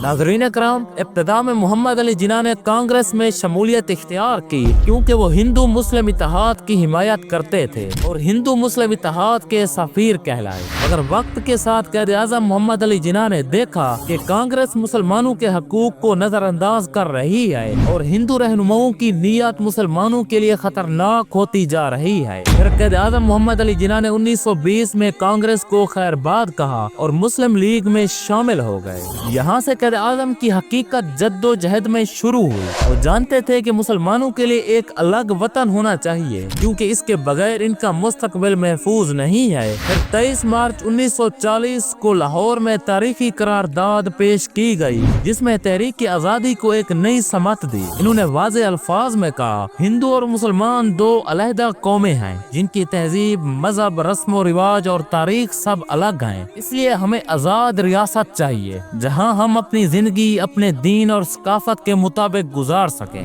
नाज़रीन करम, इब्तिदा में मोहम्मद अली जिन्ना ने कांग्रेस में शमूलियत इख्तियार की क्योंकि वो हिंदू मुस्लिम इत्तेहाद की हिमायत करते थे और हिंदू मुस्लिम इत्तेहाद के सफीर कहलाए। मगर वक्त के साथ क़ायद-ए-आज़म मोहम्मद अली जिन्ना ने देखा कि कांग्रेस मुसलमानों के हकूक को नजरअंदाज कर रही है और हिंदू रहनुमाओं की नीयत मुसलमानों के लिए खतरनाक होती जा रही है। फिर क़ायद-ए-आज़म मोहम्मद अली जिन्ना ने 1920 में कांग्रेस को खैरबाद कहा और मुस्लिम लीग में शामिल हो गए। यहाँ से क़ायद-ए-आज़म की हकीकत जद्दोजहद में शुरू हुई। वो जानते थे कि मुसलमानों के लिए एक अलग वतन होना चाहिए क्योंकि इसके बगैर इनका मुस्तकबिल महफूज नहीं है। फिर 23 मार्च 1940 को लाहौर में तारीखी करारदाद पेश की गई जिसमें तहरीक आज़ादी को एक नई समत दी। इन्होंने वाज़े अल्फाज में कहा, हिंदू और मुसलमान दो अलहदा कौमें हैं जिनकी तहजीब, मजहब, रस्म और रिवाज और तारीख सब अलग हैं। इसलिए हमें आज़ाद रियासत चाहिए जहाँ हम अपनी जिंदगी अपने दीन और सकाफत के मुताबिक गुजार सकें।